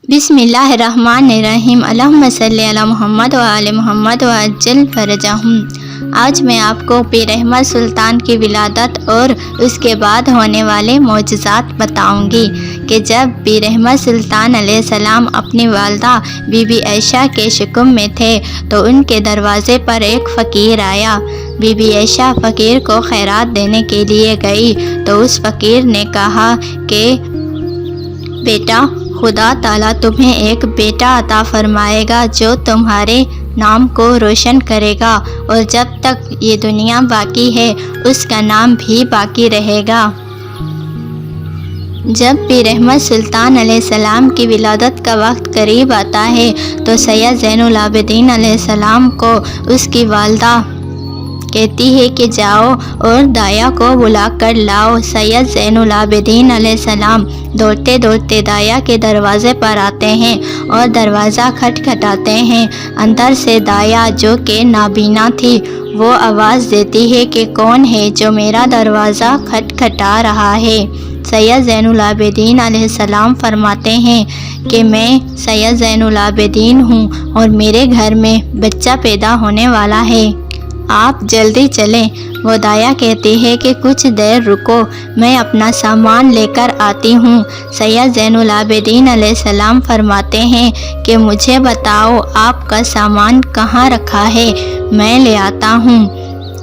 बिस्मिल्लाहिर्रहमानिर्रहीम अल्लाहुम्मा सल्ली अला मुहम्मद व आले मुहम्मद व अज्जल फरजहुम। आज मैं आपको पीर अहमद सुल्तान की विलादत और उसके बाद होने वाले मौजज़ात बताऊंगी कि जब पीर अहमद सुल्तान अलैहिस्सलाम अपनी वालदा बीबी आयशा के शिकुम में थे तो उनके दरवाज़े पर एक फ़कीर आया। बीबी आयशा फ़कीर को खैरात देने के लिए गई तो उस फ़कीर ने कहा कि बेटा, खुदा ताला तुम्हें एक बेटा अता फरमाएगा जो तुम्हारे नाम को रोशन करेगा और जब तक ये दुनिया बाकी है उसका नाम भी बाकी रहेगा। जब पीर अहमद सुल्तान अलैहिस्सलाम की विलादत का वक्त करीब आता है तो सैयद ज़ैनुल आबिदीन अलैहिस्सलाम को उसकी वालदा कहती है कि जाओ और दाया को बुला कर लाओ। सैयद ज़ैनुल आबिदीन अलैहिस्सलाम दौड़ते दौड़ते दाया के दरवाज़े पर आते हैं और दरवाज़ा खटखटाते हैं। अंदर से दाया, जो कि नाबीना थी, वो आवाज़ देती है कि कौन है जो मेरा दरवाज़ा खटखटा रहा है। सैयद ज़ैनुल आबिदीन अलैहिस्सलाम फरमाते हैं कि मैं सैयद ज़ैनुल आबिदीन हूँ और मेरे घर में बच्चा पैदा होने वाला है, आप जल्दी चलें। वो दाया कहती है कि कुछ देर रुको, मैं अपना सामान लेकर आती हूँ। सैयद ज़ैनुल आबिदीन अलैहिस्सलाम फरमाते हैं कि मुझे बताओ आपका सामान कहाँ रखा है, मैं ले आता हूँ।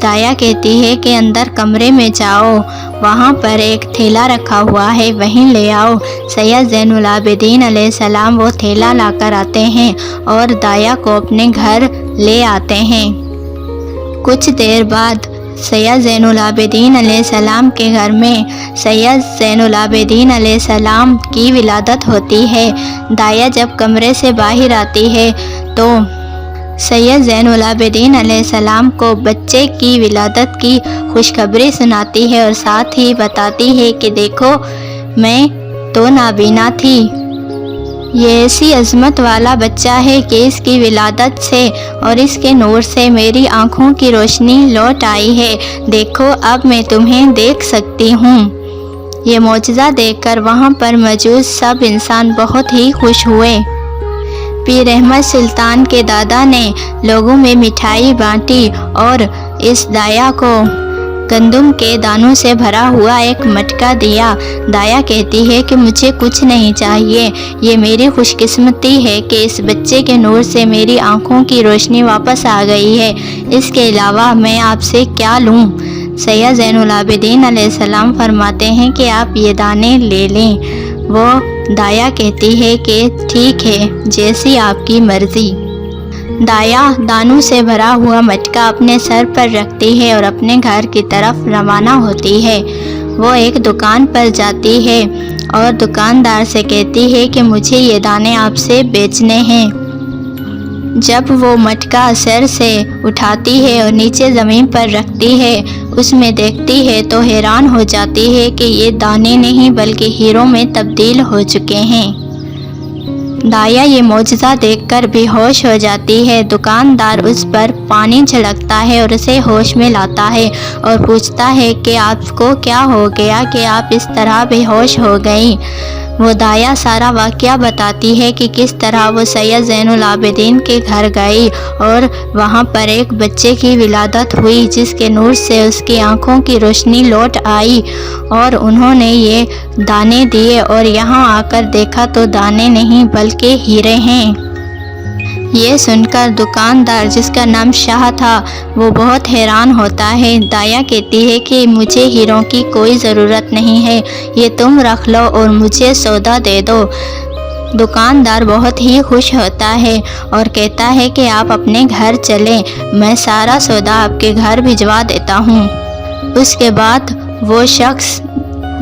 दाया कहती है कि अंदर कमरे में जाओ, वहाँ पर एक थैला रखा हुआ है, वहीं ले आओ। सैयद ज़ैनुल आबिदीन अलैहिस्सलाम वो थैला लाकर आते हैं और दाया को अपने घर ले आते हैं। कुछ देर बाद सैयद ज़ैनुल आबिदीन अलैहिस्सलाम के घर में सैयद ज़ैनुल आबिदीन अलैहिस्सलाम की विलादत होती है। दाया जब कमरे से बाहर आती है तो सैयद ज़ैनुल आबिदीन अलैहिस्सलाम को बच्चे की विलादत की खुशखबरी सुनाती है और साथ ही बताती है कि देखो, मैं तो नाबीना थी, ये ऐसी अज़मत वाला बच्चा है कि इसकी विलादत से और इसके नूर से मेरी आँखों की रोशनी लौट आई है। देखो, अब मैं तुम्हें देख सकती हूँ। ये मौजज़ा देखकर वहाँ पर मौजूद सब इंसान बहुत ही खुश हुए। पीर अहमद सुल्तान के दादा ने लोगों में मिठाई बांटी और इस दाया को गंदम के दानों से भरा हुआ एक मटका दिया। दाया कहती है कि मुझे कुछ नहीं चाहिए, ये मेरी खुशकिस्मती है कि इस बच्चे के नूर से मेरी आँखों की रोशनी वापस आ गई है, इसके अलावा मैं आपसे क्या लूँ। सैयद ज़ैनुल आबिदीन अलैहिस्सलाम फरमाते हैं कि आप ये दाने ले लें। वो दाया कहती है कि ठीक है, जैसी आपकी मर्ज़ी। दाया दानों से भरा हुआ मटका अपने सर पर रखती है और अपने घर की तरफ रवाना होती है। वो एक दुकान पर जाती है और दुकानदार से कहती है कि मुझे ये दाने आपसे बेचने हैं। जब वो मटका सर से उठाती है और नीचे ज़मीन पर रखती है, उसमें देखती है तो हैरान हो जाती है कि ये दाने नहीं बल्कि हीरों में तब्दील हो चुके हैं। दाया ये मौजज़ा देखकर बेहोश हो जाती है। दुकानदार उस पर पानी छिड़कता है और उसे होश में लाता है और पूछता है कि आपको क्या हो गया कि आप इस तरह बेहोश हो गई। वो दाया सारा वाक़या बताती है कि किस तरह वो सैयद ज़ैनुल आबिदीन के घर गई और वहाँ पर एक बच्चे की विलादत हुई जिसके नूर से उसकी आँखों की रोशनी लौट आई और उन्होंने ये दाने दिए और यहाँ आकर देखा तो दाने नहीं बल्कि हीरे हैं। ये सुनकर दुकानदार, जिसका नाम शाह था, वो बहुत हैरान होता है। दाया कहती है कि मुझे हीरों की कोई ज़रूरत नहीं है, ये तुम रख लो और मुझे सौदा दे दो। दुकानदार बहुत ही खुश होता है और कहता है कि आप अपने घर चलें, मैं सारा सौदा आपके घर भिजवा देता हूँ। उसके बाद वो शख्स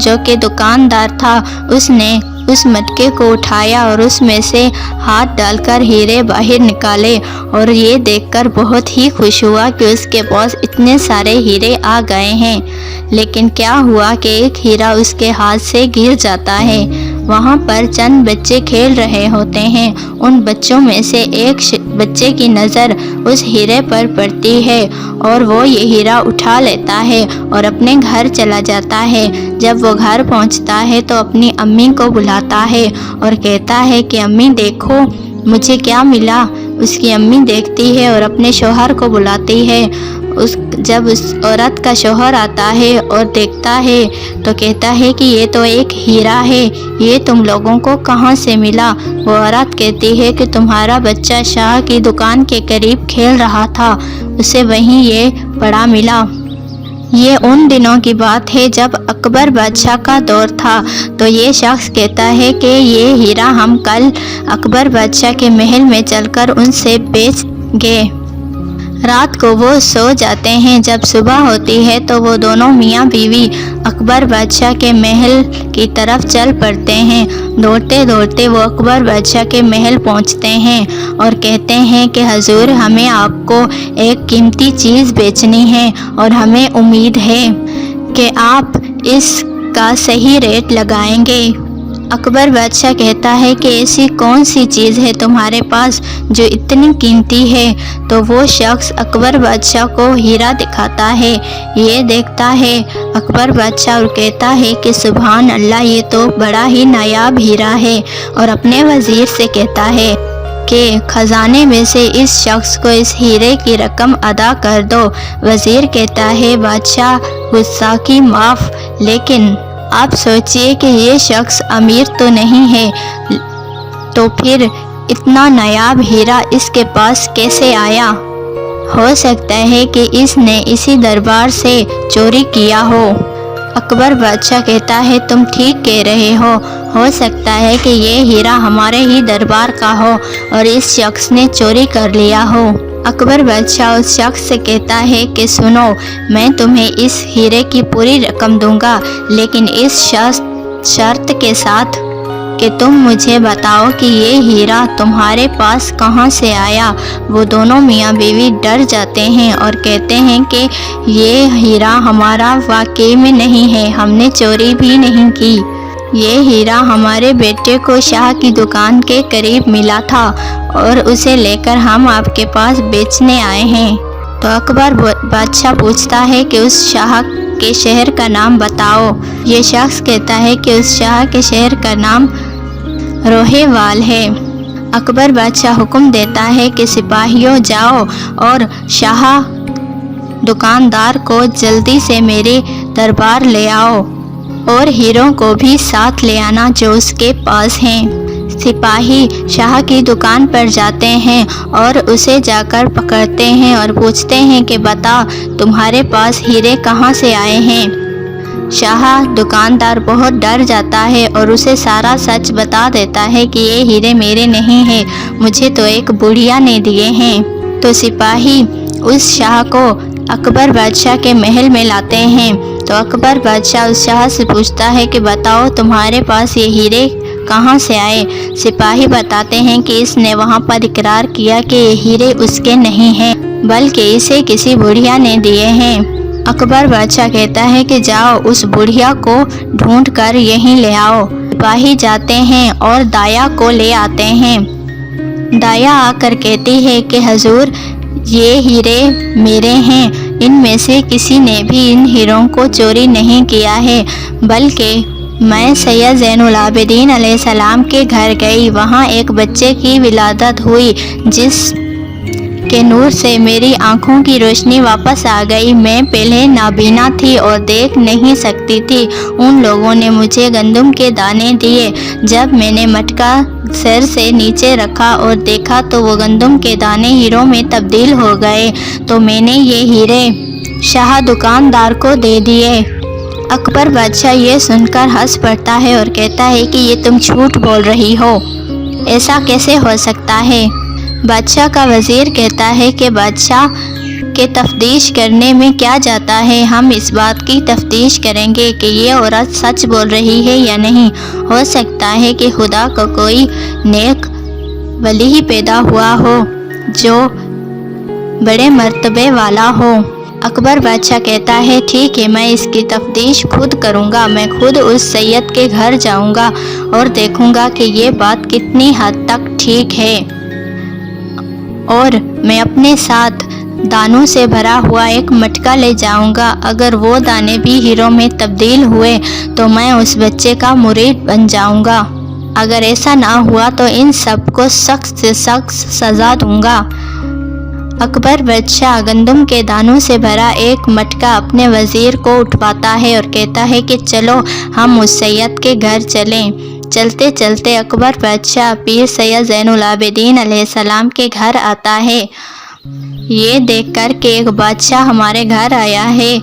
जो कि दुकानदार था, उसने उस मटके को उठाया और उसमें से हाथ डालकर हीरे बाहर निकाले और ये देखकर बहुत ही खुश हुआ कि उसके पास इतने सारे हीरे आ गए हैं। लेकिन क्या हुआ कि एक हीरा उसके हाथ से गिर जाता है वहाँ पर चंद बच्चे खेल रहे होते हैं। उन बच्चों में से एक बच्चे की नज़र उस हीरे पर पड़ती है और वो ये हीरा उठा लेता है और अपने घर चला जाता है। जब वो घर पहुँचता है तो अपनी अम्मी को बुलाता है और कहता है कि अम्मी देखो मुझे क्या मिला। उसकी अम्मी देखती है और अपने शौहर को बुलाती है। जब उस औरत का शौहर आता है और देखता है तो कहता है कि ये तो एक हीरा है, ये तुम लोगों को कहाँ से मिला। वो औरत कहती है कि तुम्हारा बच्चा शाह की दुकान के करीब खेल रहा था, उसे वहीं ये पड़ा मिला। ये उन दिनों की बात है जब अकबर बादशाह का दौर था। तो ये शख्स कहता है कि ये हीरा हम कल अकबर बादशाह के महल में चलकर उनसे बेचेंगे। रात को वो सो जाते हैं। जब सुबह होती है तो वो दोनों मियाँ बीवी अकबर बादशाह के महल की तरफ चल पड़ते हैं। दौड़ते दौड़ते वो अकबर बादशाह के महल पहुँचते हैं और कहते हैं कि हजूर हमें आपको एक कीमती चीज़ बेचनी है और हमें उम्मीद है कि आप इसका सही रेट लगाएंगे। अकबर बादशाह कहता है कि ऐसी कौन सी चीज़ है तुम्हारे पास जो इतनी कीमती है। तो वो शख्स अकबर बादशाह को हीरा दिखाता है। ये देखता है अकबर बादशाह और कहता है कि सुभान अल्लाह, ये तो बड़ा ही नायाब हीरा है। और अपने वज़ीर से कहता है कि खजाने में से इस शख्स को इस हीरे की रकम अदा कर दो। वज़ीर कहता है बादशाह गुस्साखी माफ़, लेकिन आप सोचिए कि ये शख्स अमीर तो नहीं है, तो फिर इतना नायाब हीरा इसके पास कैसे आया। हो सकता है कि इसने इसी दरबार से चोरी किया हो। अकबर बादशाह कहता है तुम ठीक कह रहे हो सकता है कि ये हीरा हमारे ही दरबार का हो और इस शख्स ने चोरी कर लिया हो। अकबर बादशाह उस शख्स से कहता है कि सुनो, मैं तुम्हें इस हीरे की पूरी रकम दूंगा, लेकिन इस शर्त के साथ कि तुम मुझे बताओ कि ये हीरा तुम्हारे पास कहाँ से आया। वो दोनों मियाँ बीवी डर जाते हैं और कहते हैं कि ये हीरा हमारा वाकई में नहीं है, हमने चोरी भी नहीं की। ये हीरा हमारे बेटे को शाह की दुकान के करीब मिला था और उसे लेकर हम आपके पास बेचने आए हैं। तो अकबर बादशाह पूछता है कि उस शाह के शहर का नाम बताओ। ये शख्स कहता है कि उस शाह के शहर का नाम रोहेवाल है। अकबर बादशाह हुक्म देता है कि सिपाहियों जाओ और शाह दुकानदार को जल्दी से मेरे दरबार ले आओ और हीरों को भी साथ ले आना जो उसके पास हैं। सिपाही शाह की दुकान पर जाते हैं और उसे जाकर पकड़ते हैं और पूछते हैं कि बता तुम्हारे पास हीरे कहाँ से आए हैं। शाह दुकानदार बहुत डर जाता है और उसे सारा सच बता देता है कि ये हीरे मेरे नहीं हैं, मुझे तो एक बुढ़िया ने दिए हैं। तो सिपाही उस शाह को अकबर बादशाह के महल में लाते हैं। तो अकबर बादशाह उस शाह से पूछता है कि बताओ तुम्हारे पास ये हीरे कहाँ से आए। सिपाही बताते हैं कि इसने वहाँ पर इकरार किया कि ये हीरे उसके नहीं हैं, बल्कि इसे किसी बुढ़िया ने दिए हैं। अकबर बादशाह कहता है कि जाओ उस बुढ़िया को ढूंढ कर यहीं ले आओ। सिपाही जाते हैं और दाया को ले आते हैं। दाया आकर कहती है कि हजूर ये हीरे मेरे हैं, इनमें से किसी ने भी इन हीरों को चोरी नहीं किया है, बल्कि मैं सैयद ज़ैनुल आबिदीन अलैहिस्सलाम के घर गई, वहाँ एक बच्चे की विलादत हुई जिस के नूर से मेरी आँखों की रोशनी वापस आ गई। मैं पहले नाबीना थी और देख नहीं सकती थी। उन लोगों ने मुझे गंदम के दाने दिए। जब मैंने मटका सिर से नीचे रखा और देखा तो वो गंदम के दाने हीरों में तब्दील हो गए। तो मैंने ये हीरे शाह दुकानदार को दे दिए। अकबर बादशाह ये सुनकर हंस पड़ता है और कहता है कि ये तुम झूठ बोल रही हो, ऐसा कैसे हो सकता है। बादशाह का वज़ीर कहता है कि बादशाह के तफ्तीश करने में क्या जाता है, हम इस बात की तफ्तीश करेंगे कि ये औरत सच बोल रही है या नहीं। हो सकता है कि खुदा को कोई नेक वली ही पैदा हुआ हो जो बड़े मर्तबे वाला हो। اکبر بادشاہ کہتا ہے ٹھیک ہے، میں اس کی تفتیش خود کروں گا، میں خود اس سید کے گھر جاؤں گا اور دیکھوں گا کہ یہ بات کتنی حد تک ٹھیک ہے، اور میں اپنے ساتھ دانوں سے بھرا ہوا ایک مٹکا لے جاؤں گا، اگر وہ دانے بھی ہیروں میں تبدیل ہوئے تو میں اس بچے کا مرید بن جاؤں گا، اگر ایسا نہ ہوا تو ان سب کو سخت سے سخت سزا دوں گا۔ اکبر بادشاہ گندم کے دانوں سے بھرا ایک مٹکا اپنے وزیر کو اٹھواتا ہے اور کہتا ہے کہ چلو ہم اس سید کے گھر چلیں۔ چلتے چلتے اکبر بادشاہ پیر سید زین العابدین علیہ السلام کے گھر آتا ہے۔ یہ دیکھ کر کہ ایک بادشاہ ہمارے گھر آیا ہے،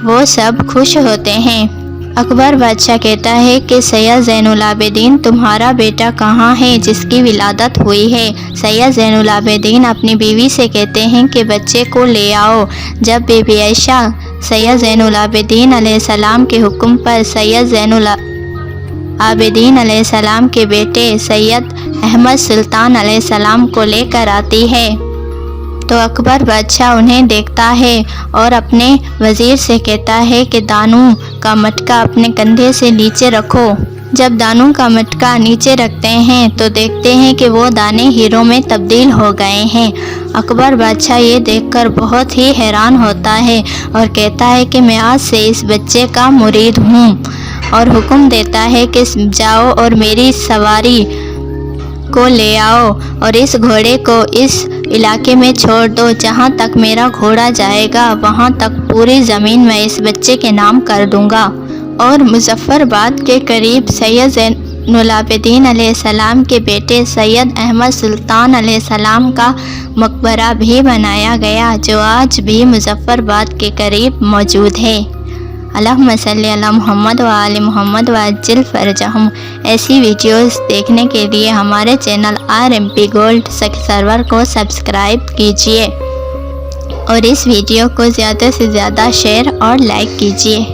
وہ سب خوش ہوتے ہیں۔ اکبر بادشاہ کہتا ہے کہ سید زین العابدین تمہارا بیٹا کہاں ہے جس کی ولادت ہوئی ہے؟ سید زین العابدین اپنی بیوی سے کہتے ہیں کہ بچے کو لے آؤ۔ جب بی بی عائشہ سید زین العابدین علیہ السلام کے حکم پر سید زین العابدین علیہ السلام کے بیٹے سید احمد سلطان علیہ السلام کو لے کر آتی ہے تو اکبر بادشاہ انہیں دیکھتا ہے اور اپنے وزیر سے کہتا ہے کہ دانوں کا مٹکا اپنے کندھے سے نیچے رکھو۔ جب دانوں کا مٹکا نیچے رکھتے ہیں تو دیکھتے ہیں کہ وہ دانے ہیروں میں تبدیل ہو گئے ہیں۔ اکبر بادشاہ یہ دیکھ کر بہت ہی حیران ہوتا ہے اور کہتا ہے کہ میں آج سے اس بچے کا مرید ہوں، اور حکم دیتا ہے کہ جاؤ اور میری سواری کو لے آؤ اور اس گھوڑے کو اس علاقے میں چھوڑ دو، جہاں تک میرا گھوڑا جائے گا وہاں تک پوری زمین میں اس بچے کے نام کر دوں گا۔ اور مظفر آباد کے قریب سید زین العابدین علیہ السلام کے بیٹے سید احمد سلطان علیہ السلام کا مقبرہ بھی بنایا گیا، جو آج بھی مظفر آباد کے قریب موجود ہے۔ اللہم صلی علی محمد و آل محمد وعجل فرجہم۔ ایسی ویڈیوز دیکھنے کے لیے ہمارے چینل RMP گولڈ سرور کو سبسکرائب کیجیے اور اس ویڈیو کو زیادہ سے زیادہ شیئر اور لائک کیجیے۔